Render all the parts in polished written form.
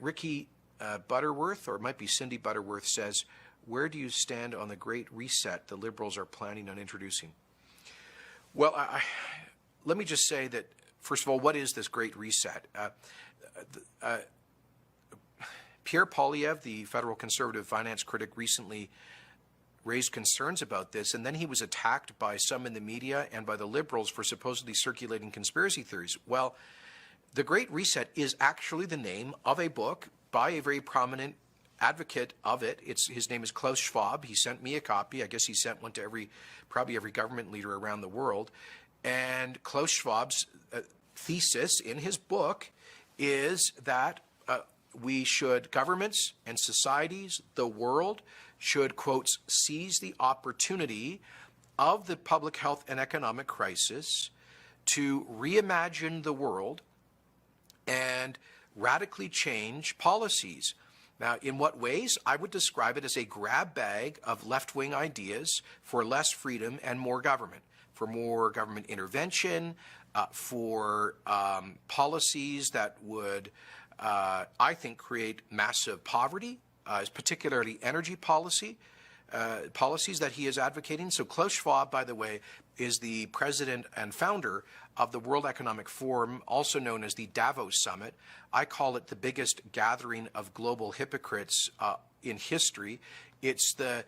Ricky Butterworth, or it might be Cindy Butterworth, says, where do you stand on the Great Reset the Liberals are planning on introducing? Well, let me just say that, first of all, what is this Great Reset? Pierre Poilievre, the federal conservative finance critic, recently raised concerns about this, and then he was attacked by some in the media and by the Liberals for supposedly circulating conspiracy theories. Well, the Great Reset is actually the name of a book by a very prominent advocate of it. His name is Klause Schwaba. He sent me a copy. I guess he sent one to probably every government leader around the world. And Klause Schwaba's thesis in his book is that governments and societies, the world, should, quotes, seize the opportunity of the public health and economic crisis to reimagine the world and radically change policies. Now, in what ways? I would describe it as a grab bag of left-wing ideas for less freedom and more government, for more government intervention, for policies that would, I think, create massive poverty, particularly energy policies that he is advocating. So Klause Schwaba, by the way, is the president and founder of the World Economic Forum, also known as the Davos Summit. I call it the biggest gathering of global hypocrites in history. It's a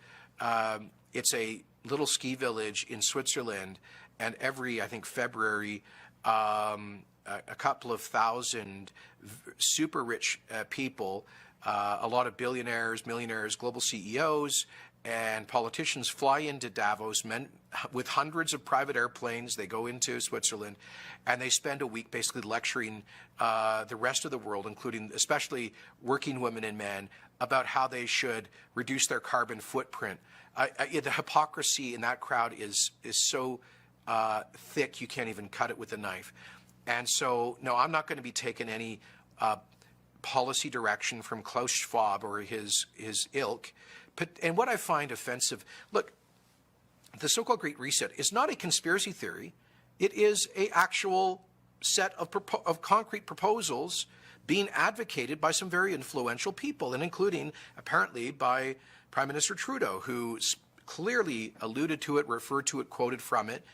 little ski village in Switzerland, and every, I think, February, a couple of thousand super rich people, a lot of billionaires, millionaires, global CEOs, and politicians fly into Davos, men with hundreds of private airplanes. They go into Switzerland, and they spend a week basically lecturing the rest of the world, including especially working women and men, about how they should reduce their carbon footprint. The hypocrisy in that crowd is so thick you can't even cut it with a knife. And so, no, I'm not going to be taking any policy direction from Klause Schwaba or his ilk. And what I find offensive, look, the so-called Great Reset is not a conspiracy theory. It is an actual set of concrete proposals being advocated by some very influential people, and including, apparently, by Prime Minister Trudeau, who clearly alluded to it, referred to it, quoted from it,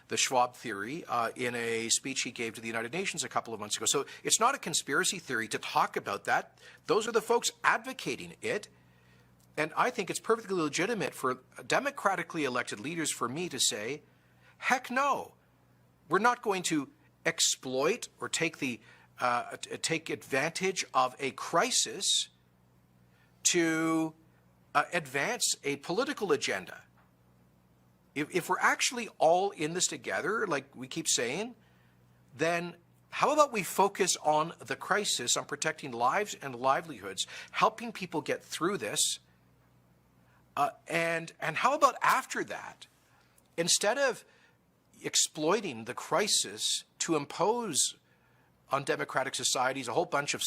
the Schwab theory, in a speech he gave to the United Nations a couple of months ago. So it's not a conspiracy theory to talk about that. Those are the folks advocating it. And I think it's perfectly legitimate for democratically elected leaders, for me to say, heck no, we're not going to exploit or take advantage of a crisis to advance a political agenda. If we're actually all in this together, like we keep saying, then how about we focus on the crisis, on protecting lives and livelihoods, helping people get through this, and how about after that, instead of exploiting the crisis to impose on democratic societies a whole bunch of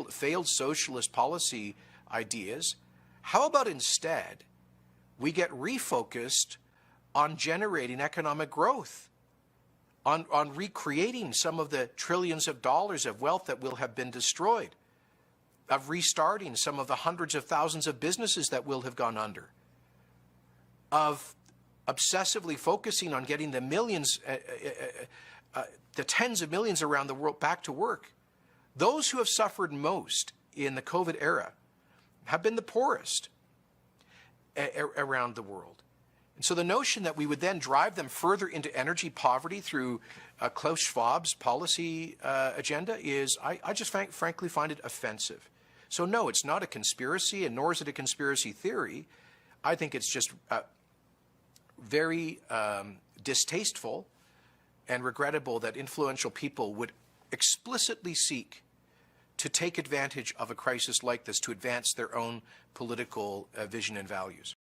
failed socialist policy ideas, how about instead we get refocused on generating economic growth, on recreating some of the trillions of dollars of wealth that will have been destroyed, of restarting some of the hundreds of thousands of businesses that will have gone under, of obsessively focusing on getting the millions, the tens of millions around the world back to work. Those who have suffered most in the COVID era have been the poorest around the world. And so the notion that we would then drive them further into energy poverty through Klause Schwaba's policy agenda is, I just frankly find it offensive. So no, it's not a conspiracy, and nor is it a conspiracy theory. I think it's just very distasteful and regrettable that influential people would explicitly seek to take advantage of a crisis like this to advance their own political vision and values.